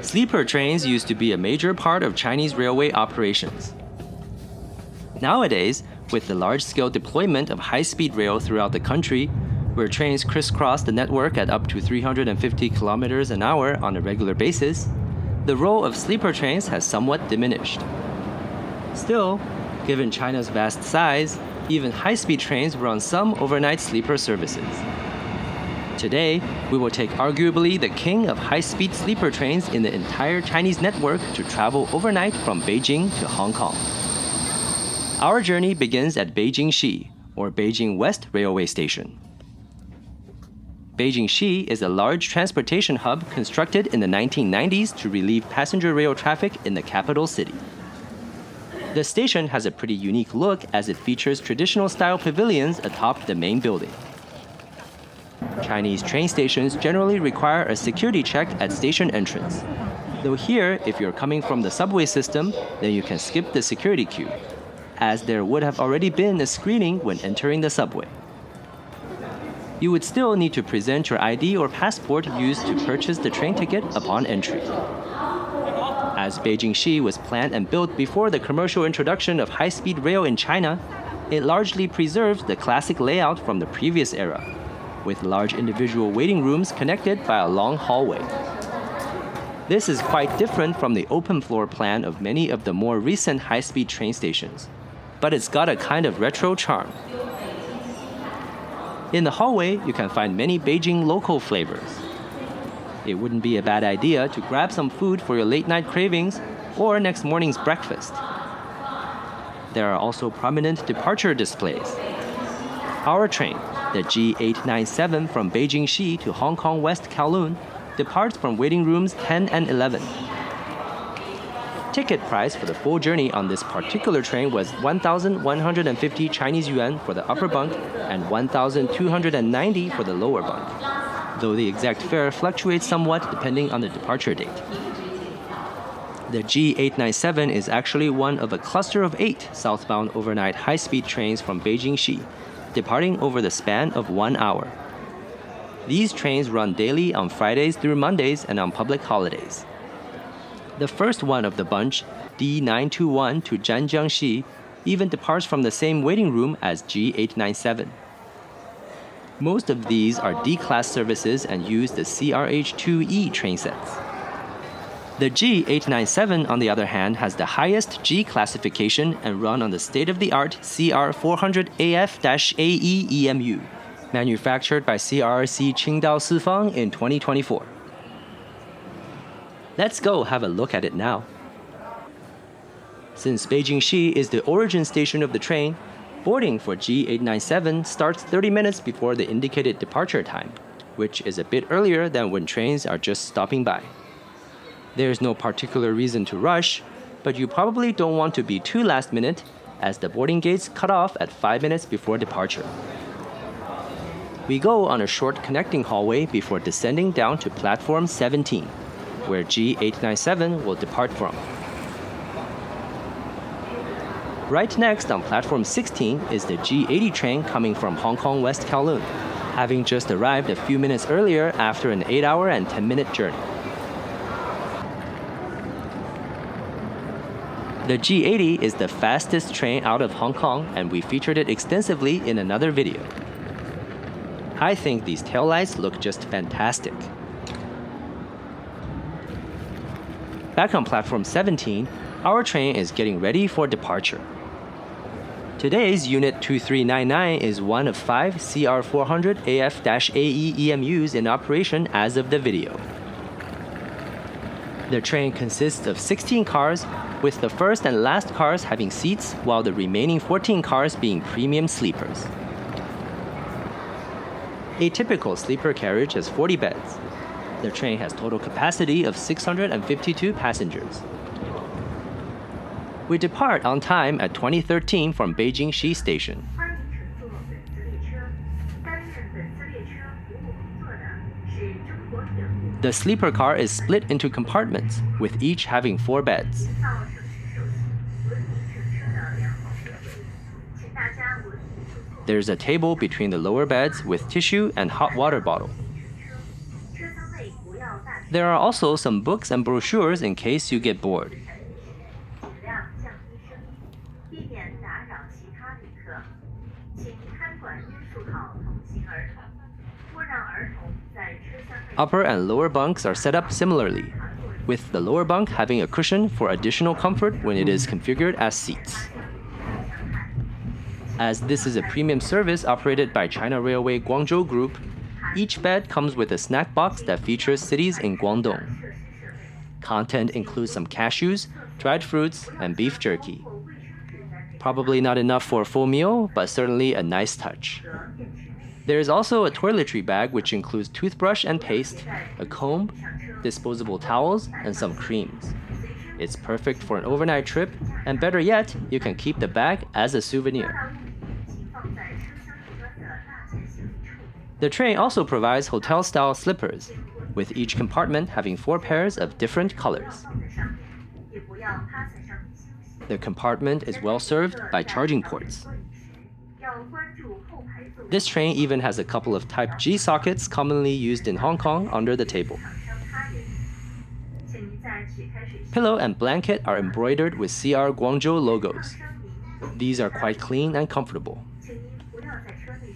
Sleeper trains used to be a major part of Chinese railway operations. Nowadays, with the large-scale deployment of high-speed rail throughout the country, where trains crisscross the network at up to 350 kilometers an hour on a regular basis, the role of sleeper trains has somewhat diminished. Still, given China's vast size, even high-speed trains run some overnight sleeper services. Today, we will take arguably the king of high-speed sleeper trains in the entire Chinese network to travel overnight from Beijing to Hong Kong. Our journey begins at Beijing Xi, or Beijing West Railway Station. Beijing Xi is a large transportation hub constructed in the 1990s to relieve passenger rail traffic in the capital city. The station has a pretty unique look as it features traditional-style pavilions atop the main building. Chinese train stations generally require a security check at station entrance. Though here, if you're coming from the subway system, then you can skip the security queue, as there would have already been a screening when entering the subway. You would still need to present your ID or passport used to purchase the train ticket upon entry. As Beijing Xi was planned and built before the commercial introduction of high-speed rail in China, it largely preserves the classic layout from the previous era, with large individual waiting rooms connected by a long hallway. This is quite different from the open floor plan of many of the more recent high-speed train stations, but it's got a kind of retro charm. In the hallway, you can find many Beijing local flavors. It wouldn't be a bad idea to grab some food for your late-night cravings or next morning's breakfast. There are also prominent departure displays. Our train, the G897 from Beijing Xi to Hong Kong West Kowloon, departs from waiting rooms 10 and 11. Ticket price for the full journey on this particular train was 1,150 Chinese yuan for the upper bunk and 1,290 for the lower bunk, though the exact fare fluctuates somewhat depending on the departure date. The G897 is actually one of a cluster of 8 southbound overnight high-speed trains from Beijing Xi, departing over the span of 1 hour. These trains run daily on Fridays through Mondays and on public holidays. The first one of the bunch, D921 to Zhanjiangxi, even departs from the same waiting room as G897. Most of these are D-class services and use the CRH2E train sets. The G897, on the other hand, has the highest G classification and run on the state-of-the-art CR400AF-AE EMU, manufactured by CRRC Qingdao Sifang in 2024. Let's go have a look at it now. Since Beijing Xi is the origin station of the train, boarding for G897 starts 30 minutes before the indicated departure time, which is a bit earlier than when trains are just stopping by. There's no particular reason to rush, but you probably don't want to be too last minute, as the boarding gates cut off at 5 minutes before departure. We go on a short connecting hallway before descending down to platform 17, where G897 will depart from. Right next on platform 16 is the G80 train coming from Hong Kong West Kowloon, having just arrived a few minutes earlier after an 8-hour and 10-minute journey. The G80 is the fastest train out of Hong Kong, and we featured it extensively in another video. I think these taillights look just fantastic. Back on platform 17, our train is getting ready for departure. Today's Unit 2399 is one of 5 CR400 AF-AE EMUs in operation as of the video. The train consists of 16 cars, with the first and last cars having seats, while the remaining 14 cars being premium sleepers. A typical sleeper carriage has 40 beds. The train has total capacity of 652 passengers. We depart on time at 2013 from Beijing Xi Station. The sleeper car is split into compartments, with each having 4 beds. There's a table between the lower beds with tissue and hot water bottle. There are also some books and brochures in case you get bored. Upper and lower bunks are set up similarly, with the lower bunk having a cushion for additional comfort when it is configured as seats. As this is a premium service operated by China Railway Guangzhou Group, each bed comes with a snack box that features cities in Guangdong. Content includes some cashews, dried fruits, and beef jerky. Probably not enough for a full meal, but certainly a nice touch. There is also a toiletry bag which includes toothbrush and paste, a comb, disposable towels, and some creams. It's perfect for an overnight trip, and better yet, you can keep the bag as a souvenir. The train also provides hotel-style slippers, with each compartment having 4 pairs of different colors. The compartment is well served by charging ports. This train even has a couple of Type G sockets commonly used in Hong Kong under the table. Pillow and blanket are embroidered with CR Guangzhou logos. These are quite clean and comfortable.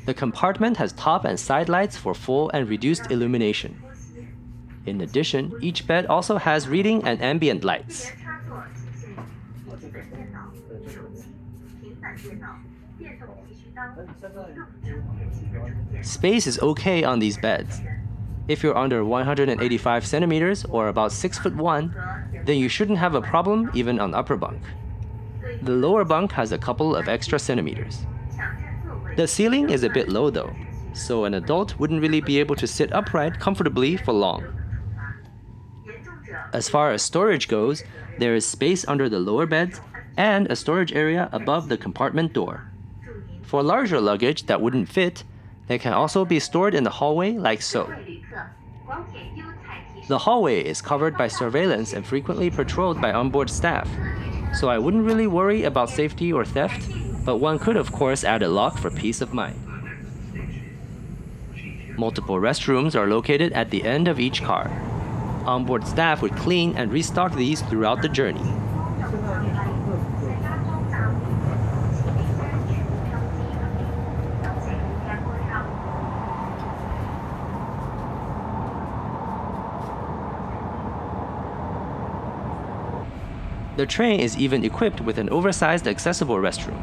The compartment has top and side lights for full and reduced illumination. In addition, each bed also has reading and ambient lights. Space is okay on these beds. If you're under 185 centimeters or about 6'1", then you shouldn't have a problem even on upper bunk. The lower bunk has a couple of extra centimeters. The ceiling is a bit low though, so an adult wouldn't really be able to sit upright comfortably for long. As far as storage goes, there is space under the lower beds and a storage area above the compartment door. For larger luggage that wouldn't fit, they can also be stored in the hallway like so. The hallway is covered by surveillance and frequently patrolled by onboard staff, so I wouldn't really worry about safety or theft, but one could of course add a lock for peace of mind. Multiple restrooms are located at the end of each car. Onboard staff would clean and restock these throughout the journey. The train is even equipped with an oversized accessible restroom.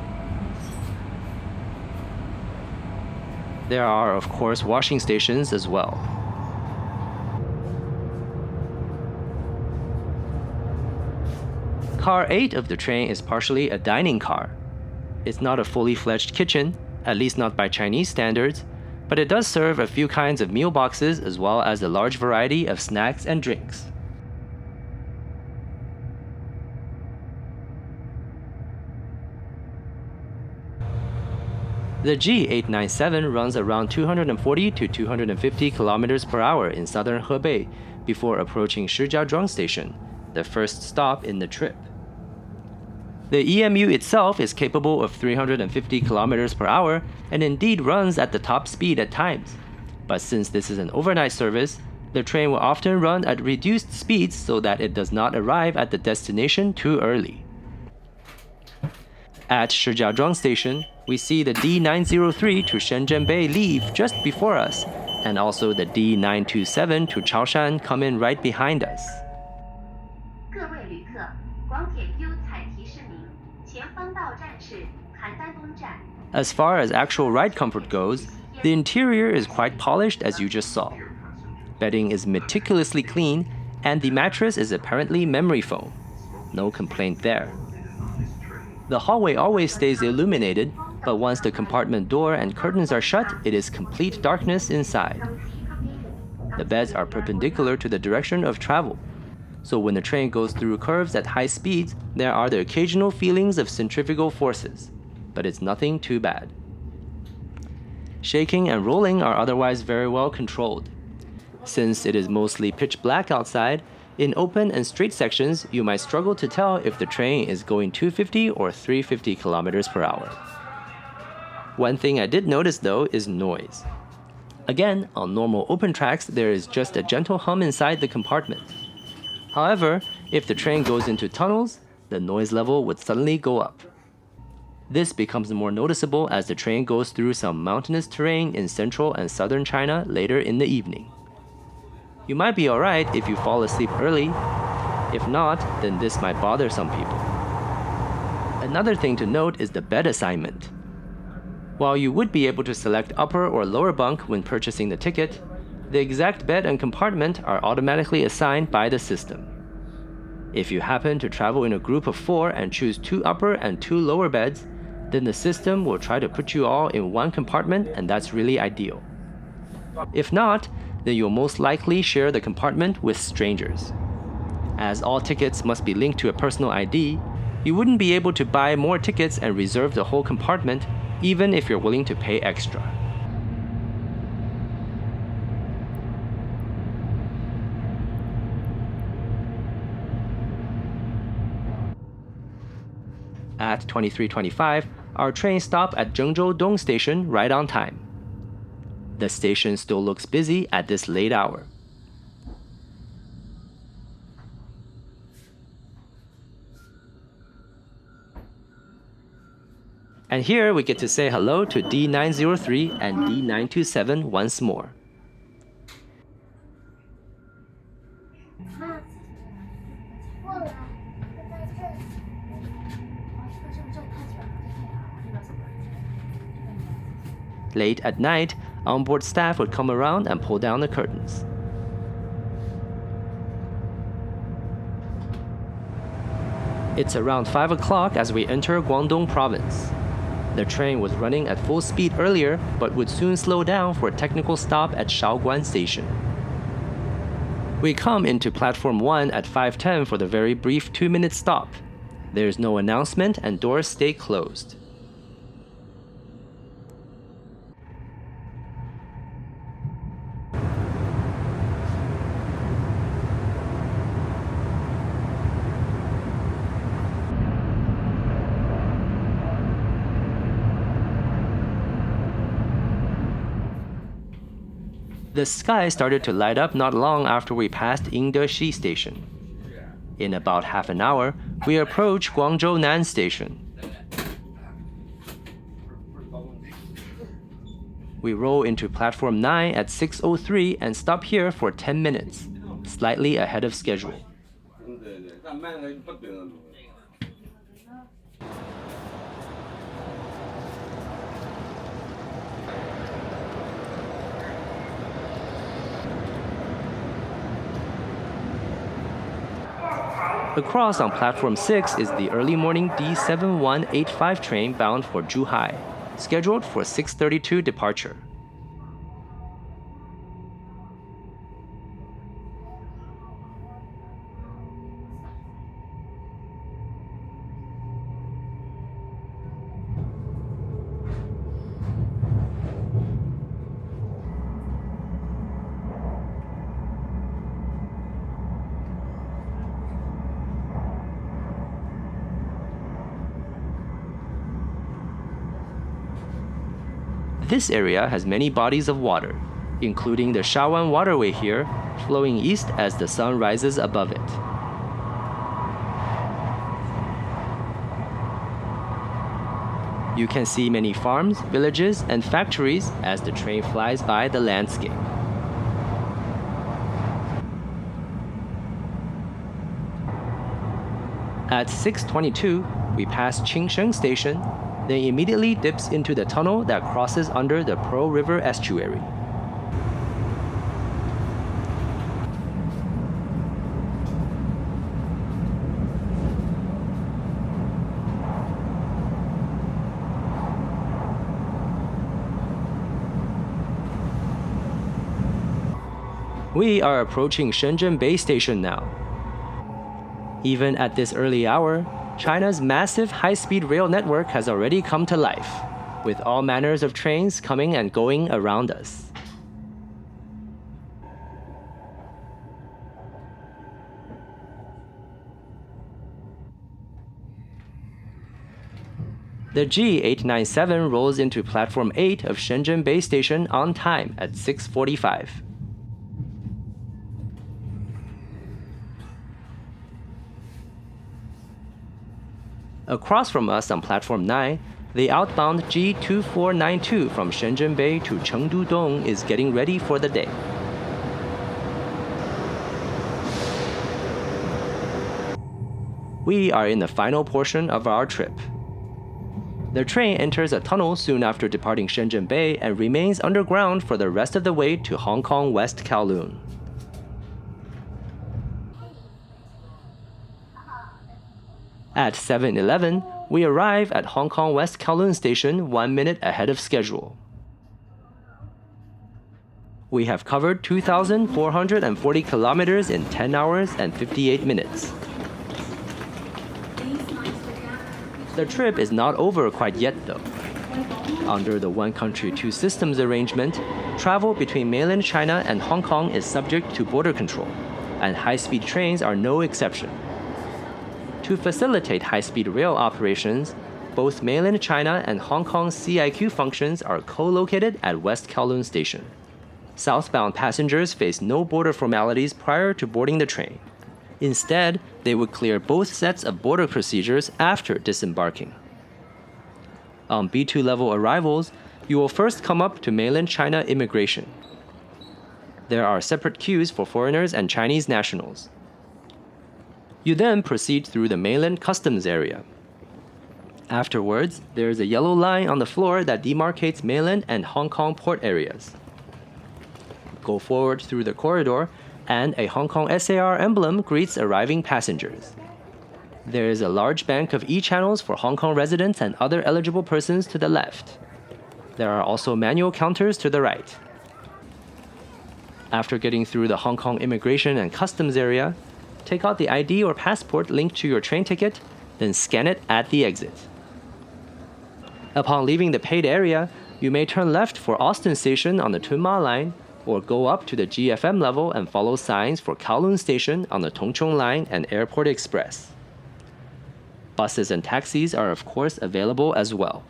There are, of course, washing stations as well. Car 8 of the train is partially a dining car. It's not a fully fledged kitchen, at least not by Chinese standards, but it does serve a few kinds of meal boxes as well as a large variety of snacks and drinks. The G897 runs around 240 to 250 kilometers per hour in southern Hebei before approaching Shijiazhuang Station, the first stop in the trip. The EMU itself is capable of 350 kilometers per hour and indeed runs at the top speed at times. But since this is an overnight service, the train will often run at reduced speeds so that it does not arrive at the destination too early. At Shijiazhuang Station, we see the D903 to Shenzhen Bay leave just before us, and also the D927 to Chaoshan come in right behind us. As far as actual ride comfort goes, the interior is quite polished as you just saw. Bedding is meticulously clean, and the mattress is apparently memory foam. No complaint there. The hallway always stays illuminated, but once the compartment door and curtains are shut, it is complete darkness inside. The beds are perpendicular to the direction of travel, so when the train goes through curves at high speeds, there are the occasional feelings of centrifugal forces, but it's nothing too bad. Shaking and rolling are otherwise very well controlled. Since it is mostly pitch black outside, in open and straight sections, you might struggle to tell if the train is going 250 or 350 kilometers per hour. One thing I did notice though is noise. Again, on normal open tracks, there is just a gentle hum inside the compartment. However, if the train goes into tunnels, the noise level would suddenly go up. This becomes more noticeable as the train goes through some mountainous terrain in central and southern China later in the evening. You might be alright if you fall asleep early. If not, then this might bother some people. Another thing to note is the bed assignment. While you would be able to select upper or lower bunk when purchasing the ticket, the exact bed and compartment are automatically assigned by the system. If you happen to travel in a group of 4 and choose 2 upper and 2 lower beds, then the system will try to put you all in one compartment, and that's really ideal. If not, then you'll most likely share the compartment with strangers. As all tickets must be linked to a personal ID, you wouldn't be able to buy more tickets and reserve the whole compartment, even if you're willing to pay extra. At 23:25, our train stopped at Zhengzhou Station right on time. The station still looks busy at this late hour. And here we get to say hello to D903 and D927 once more. Late at night, onboard staff would come around and pull down the curtains. It's around 5 o'clock as we enter Guangdong province. The train was running at full speed earlier, but would soon slow down for a technical stop at Shaoguan Station. We come into platform 1 at 5:10 for the very brief 2-minute stop. There's no announcement and doors stay closed. The sky started to light up not long after we passed Beijing Xi Station. In about half an hour, we approach Guangzhou Nan Station. We roll into platform 9 at 6:03 and stop here for 10 minutes, slightly ahead of schedule. Across on platform 6 is the early morning D7185 train bound for Zhuhai, scheduled for 6:32 departure. This area has many bodies of water, including the Shaowan waterway here, flowing east as the sun rises above it. You can see many farms, villages, and factories as the train flies by the landscape. At 6:22, we pass Qingsheng Station, then immediately dips into the tunnel that crosses under the Pearl River estuary. We are approaching Shenzhen Bay Station now. Even at this early hour, China's massive high-speed rail network has already come to life, with all manners of trains coming and going around us. The G897 rolls into Platform 8 of Shenzhen Bay Station on time at 6:45. Across from us on Platform 9, the outbound G2492 from Shenzhen Bay to Chengdu Dong is getting ready for the day. We are in the final portion of our trip. The train enters a tunnel soon after departing Shenzhen Bay and remains underground for the rest of the way to Hong Kong West Kowloon. At 7:11, we arrive at Hong Kong West Kowloon Station 1 minute ahead of schedule. We have covered 2,440 kilometers in 10 hours and 58 minutes. The trip is not over quite yet though. Under the One Country, Two Systems arrangement, travel between mainland China and Hong Kong is subject to border control, and high-speed trains are no exception. To facilitate high-speed rail operations, both mainland China and Hong Kong's CIQ functions are co-located at West Kowloon Station. Southbound passengers face no border formalities prior to boarding the train. Instead, they would clear both sets of border procedures after disembarking. On B2 level arrivals, you will first come up to mainland China immigration. There are separate queues for foreigners and Chinese nationals. You then proceed through the mainland customs area. Afterwards, there is a yellow line on the floor that demarcates mainland and Hong Kong port areas. Go forward through the corridor, and a Hong Kong SAR emblem greets arriving passengers. There is a large bank of e-channels for Hong Kong residents and other eligible persons to the left. There are also manual counters to the right. After getting through the Hong Kong immigration and customs area, take out the ID or passport linked to your train ticket, then scan it at the exit. Upon leaving the paid area, you may turn left for Austin Station on the Tuen Ma line, or go up to the GFM level and follow signs for Kowloon Station on the Tung Chung line and Airport Express. Buses and taxis are of course available as well.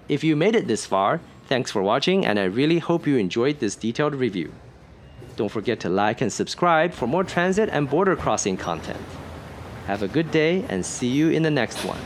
If you made it this far, thanks for watching, and I really hope you enjoyed this detailed review. Don't forget to like and subscribe for more transit and border crossing content. Have a good day and see you in the next one.